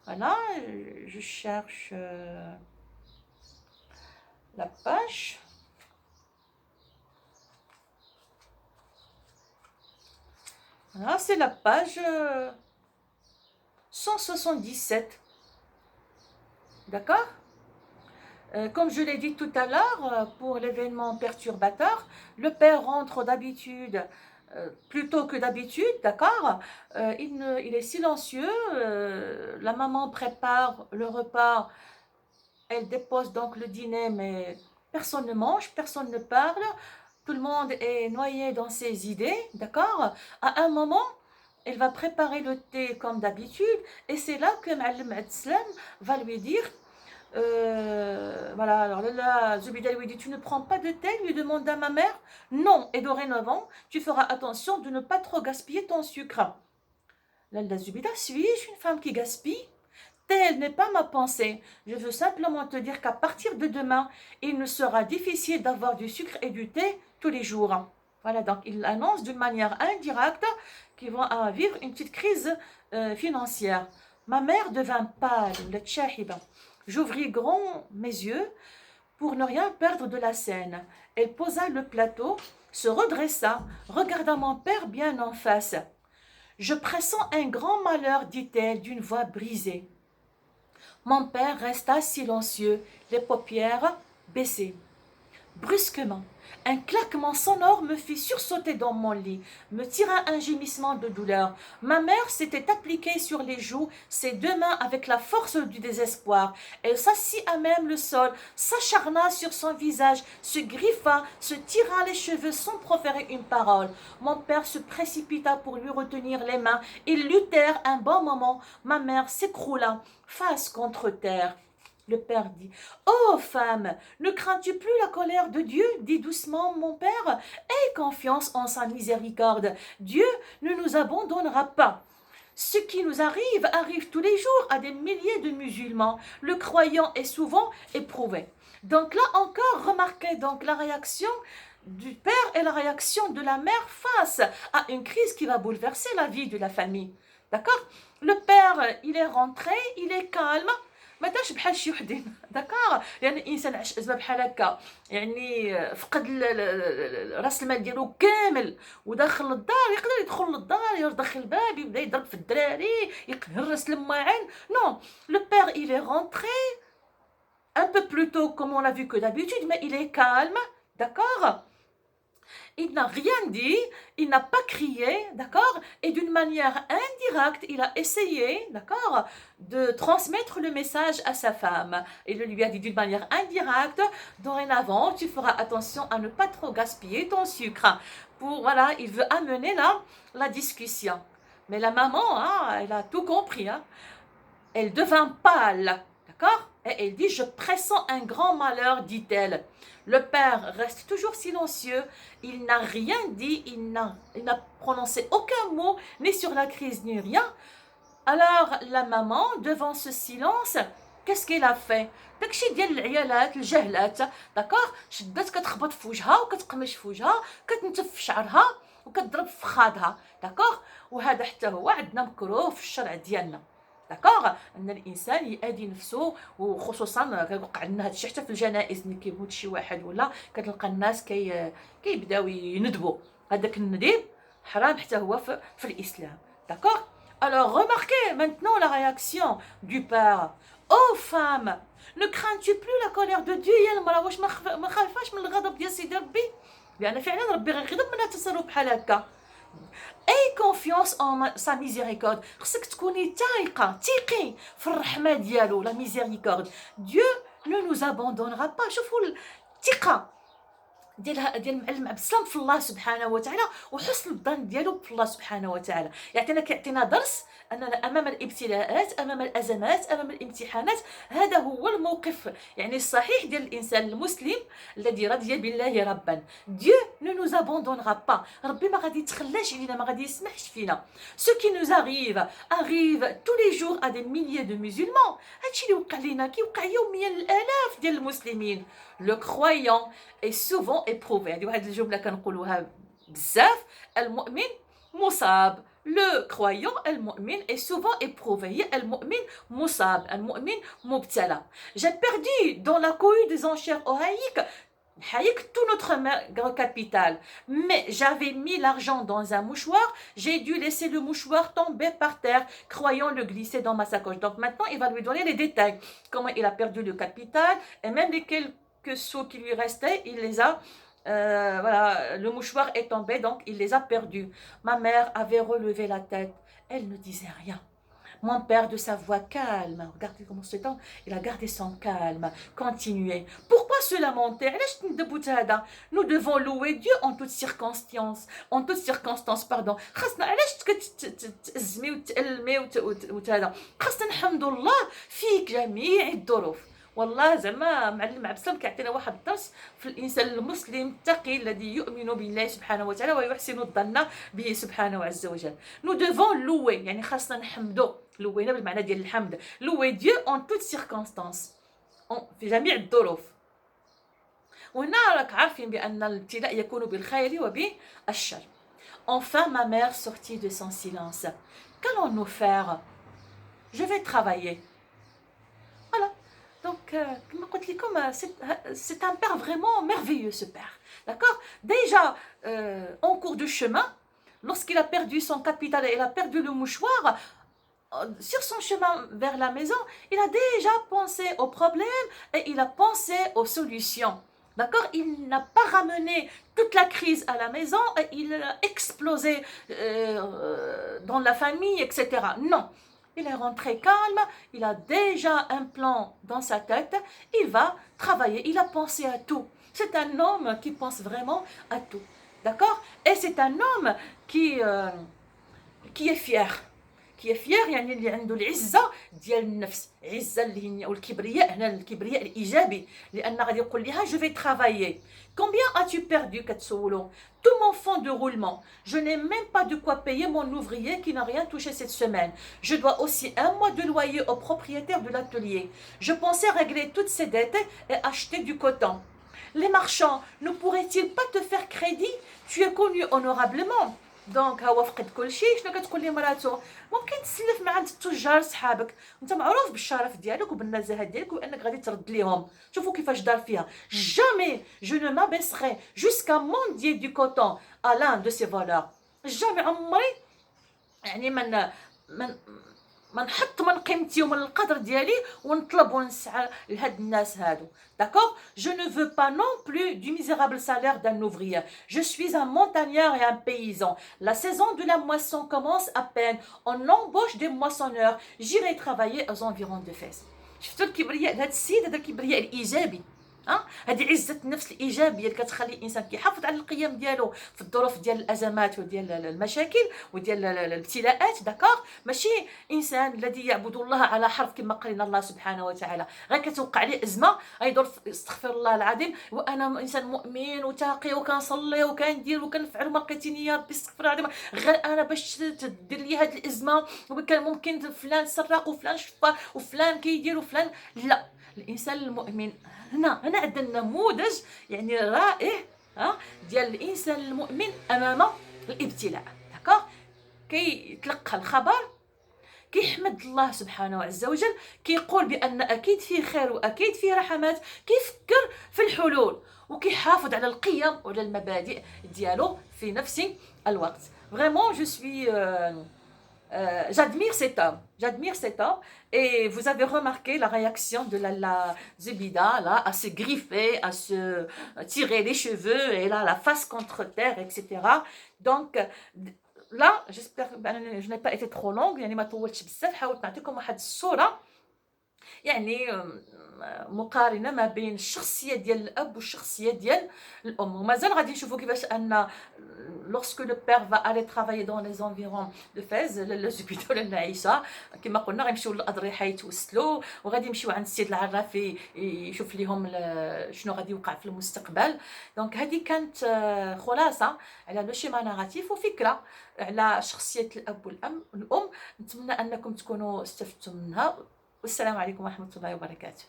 Voilà, je cherche la page. Voilà, c'est la page 177. D'accord? Comme je l'ai dit tout à l'heure, pour l'événement perturbateur, le père rentre d'habitude, plutôt que d'habitude, d'accord? Il est silencieux, la maman prépare le repas, elle dépose donc le dîner, mais personne ne mange, personne ne parle, tout le monde est noyé dans ses idées, d'accord? À un moment, elle va préparer le thé comme d'habitude, et c'est là que Ma'alem Abdeslam va lui dire voilà, alors là, Zubida lui dit, tu ne prends pas de thé, lui demande à ma mère. Non, et dorénavant, tu feras attention de ne pas trop gaspiller ton sucre. Là, Zubida, suis-je une femme qui gaspille? Telle n'est pas ma pensée. Je veux simplement te dire qu'à partir de demain, il ne sera difficile d'avoir du sucre et du thé tous les jours. Voilà, donc il annonce d'une manière indirecte qu'ils vont vivre une petite crise financière. Ma mère devint pâle, le tchahiba. J'ouvris grand mes yeux pour ne rien perdre de la scène. Elle posa le plateau, se redressa, regarda mon père bien en face. Je pressens un grand malheur, dit-elle d'une voix brisée. Mon père resta silencieux, les paupières baissées. Brusquement, un claquement sonore me fit sursauter dans mon lit, me tira un gémissement de douleur. Ma mère s'était appliquée sur les joues, ses deux mains avec la force du désespoir. Elle s'assit à même le sol, s'acharna sur son visage, se griffa, se tira les cheveux sans proférer une parole. Mon père se précipita pour lui retenir les mains. Ils luttèrent un bon moment. Ma mère s'écroula, face contre terre. Le père dit, « Oh femme, ne crains-tu plus la colère de Dieu ?» dit doucement mon père. « Aie confiance en sa miséricorde. Dieu ne nous abandonnera pas. » Ce qui nous arrive tous les jours à des milliers de musulmans. Le croyant est souvent éprouvé. Donc là encore, remarquez donc la réaction du père et la réaction de la mère face à une crise qui va bouleverser la vie de la famille. D'accord? Le père, il est rentré, il est calme. ما دارش بحال شي وحدين داكوغ لان الانسان عاش ازمه بحال هكا يعني فقد راس المال ديالو كامل وداخل للدار يقدر يدخل للدار يدخل الباب يبدا يضرب في الدراري يهرس الماعن نو لو بير il est rentré un peu plus tôt comme on l'a vu que d'habitude mais il est calme d'accord. Il n'a rien dit, il n'a pas crié, d'accord? Et d'une manière indirecte, il a essayé, d'accord, de transmettre le message à sa femme. Il lui a dit d'une manière indirecte, dorénavant, tu feras attention à ne pas trop gaspiller ton sucre. Voilà, il veut amener là la discussion. Mais la maman, hein, elle a tout compris, hein. Elle devint pâle, d'accord? Et elle dit, je pressens un grand malheur, dit-elle. Le père reste toujours silencieux, il n'a rien dit, il n'a prononcé aucun mot, ni sur la crise, ni rien. Alors la maman, devant ce silence, qu'est-ce qu'elle a fait? داكشي ديال العيالات الجهلات داكوغ شدات كتخبط في وجهها وكتقمش في وجهها كتنتف في شعرها وكتضرب في خادها داكوغ وهذا حتى هو عندنا مكروه في الشرع ديالنا داكوغ ان الانسان يأذي نفسه وخصوصا كيوقع لنا هادشي حتى في الجنائز ملي كيموت شي واحد ولا كتلقى الناس كيبداو يندبوا هذاك النديب حرام حتى هو في الاسلام داكوغ. Alors remarquez maintenant la réaction du père. Oh femme, ne crains-tu plus la colère de Dieu يا المرأة واش ما خايفاش من الغضب ديال سيدي ربي لأن فعلا ربي غيغضب من هاد التصرف بحال هكا. Aie confiance en sa miséricorde. خصك تكوني تايقة تيقي في الرحمة ديالو la miséricorde. Dieu ne nous abandonnera pas. شوفوا الثقة ديال معلم عبد السلام في الله سبحانه وتعالى وحسن الظن ديالو في الله سبحانه وتعالى. كيعطينا درس اننا امام الابتلاءات امام الازمات امام الامتحانات هذا هو الموقف يعني الصحيح ديال الانسان المسلم الذي رضي بالله ربا. Dieu ne nous abandonnera pas. ربي ما غادي يتخلاش علينا ما غادي يسمحش فينا. Ce qui nous arrive tous les jours à des milliers de musulmans. هادشي اللي وقع لينا كيوقع يوميا للالاف ديال المسلمين. Le croyant est souvent éprouvé. هذه واحد الجمله كنقولوها بزاف المؤمن مصاب Le croyant, المؤمن, est souvent éprouvé. المؤمن مصاب, المؤمن مبتلى. J'ai perdu dans la cohue des enchères ohaïques tout notre capital. Mais j'avais mis l'argent dans un mouchoir, j'ai dû laisser le mouchoir tomber par terre, croyant le glisser dans ma sacoche. Donc maintenant, il va lui donner les détails. Comment il a perdu le capital et même les quelques sous qui lui restaient, il les a. Voilà, le mouchoir est tombé, donc il les a perdus. Ma mère avait relevé la tête. Elle ne disait rien. Mon père, de sa voix calme, regardez comment c'est temps, il a gardé son calme, continuait. Pourquoi se lamenter? Nous devons louer Dieu en toutes circonstances. En toutes circonstances, pardon. خاصنا علاش تأزمي وتألمي وهذا. خاصنا نحمد الله في جميع الظروف. والله زعما معلم عبد السلام كيعطينا واحد الدرس في الانسان المسلم التقي الذي يؤمن بالله سبحانه وتعالى ويحسن الظن به سبحانه عز وجل. Nous devons louer يعني خاصنا نحمدو. لوينا بالمعنى ديال الحمد. louer Dieu en toutes circonstances. في جميع الظروف. وهنا راك عارفين بأن الابتلاء يكون بالخير وبالشر. Enfin ma mère sortit de son silence. Qu'allons-nous faire? Je vais travailler. Voilà. Donc, c'est un père vraiment merveilleux, ce père. D'accord? Déjà, en cours de chemin, lorsqu'il a perdu son capital et il a perdu le mouchoir, sur son chemin vers la maison, il a déjà pensé aux problèmes et il a pensé aux solutions. D'accord? Il n'a pas ramené toute la crise à la maison et il a explosé dans la famille, etc. Non. Il est rentré calme, il a déjà un plan dans sa tête, il va travailler, il a pensé à tout. C'est un homme qui pense vraiment à tout. D'accord? Et c'est un homme qui est fier. qui est fier يعني اللي عنده العزه ديال النفس عزه اللي هي والكبرياء هنا الكبرياء الايجابي لان غادي يقول لها je vais travailler. Combien as-tu perdu كتسولو tout mon fonds de roulement, je n'ai même pas de quoi payer mon ouvrier qui n'a rien touché cette semaine. Je dois aussi un mois de loyer au propriétaire de l'atelier. Je pensais régler toutes ces dettes et acheter du coton. Les marchands ne pourraient-ils pas te faire crédit? Tu es connu honorablement. دونك ها هو فقد كلشي. شنو كتقول لي مراتو؟ ممكن تسلف من عند التجار صحابك، انت معروف بالشرف ديالك وبالنزاهه ديالك وانك غادي ترد ليهم. شوفوا كيفاش دار فيها. Jamais je ne m'abaisserai jusqu'à mendier du coton à l'un de ces voleurs. Jamais عمري يعني ما نحط من قيمتي ومن القدر ديالي ونطلب ونسعى لهاد الناس هادو. D'accord? Je ne veux pas non plus du misérable salaire d'un ouvrier. Je suis un montagnard et un paysan. La saison de la moisson commence à peine. On embauche des moissonneurs. J'irai travailler aux environs de Fès. شفتوا الكبرياء هذا السيد، هذا الكبرياء الايجابي. هذه عزه النفس الايجابيه اللي كتخلي الانسان كيحافظ على القيم ديالو في الظروف ديال الازمات وديال المشاكل وديال الابتلاءات. داكوغ؟ ماشي انسان الذي يعبد الله على حرف كما قال لنا الله سبحانه وتعالى. غير كتوقع عليه ازمه غيدور استغفر الله العظيم وانا انسان مؤمن وتاقي وكنصلي وكندير وكنفعل وما لقيتيني يا ربي استغفر الله العظيم غير انا باش تدير لي هذه الازمه وكان ممكن فلان سرق وفلان شفى وفلان كيدير وفلان. لا، الانسان المؤمن هنا عندنا نموذج يعني رائع ديال الانسان المؤمن امام الابتلاء. داكوغ؟ كيتلقى الخبر، كيحمد الله سبحانه عز وجل، كيقول بان اكيد فيه خير واكيد فيه رحمات، كيفكر في الحلول وكيحافظ على القيم وعلى المبادئ ديالو في نفس الوقت. Vraiment je suis j'admire cet homme et vous avez remarqué la réaction de la Zubida là, à se griffer, à se tirer les cheveux et là la face contre terre, etc. Donc là j'espère que je n'ai pas été trop longue يعني ما طولتش بزاف، حاولت نعطيكم واحد الصورة يعني مقارنه ما بين الشخصيه ديال الاب والشخصيه ديال الام. ومازال غادي نشوفوا كيفاش ان lorsque le père va aller travailler dans les environs de Fès لاله زبيده ولا عيشه كما قلنا غيمشيو للاضرحه يتوسلوا وغادي يمشيو عند السيد العراف يشوف لهم شنو غادي يوقع في المستقبل. دونك هذه كانت خلاصه على لو شيما ناراتيف وفكره على شخصيه الاب والام والام. نتمنى انكم تكونوا استفدتم منها. والسلام عليكم ورحمة الله وبركاته.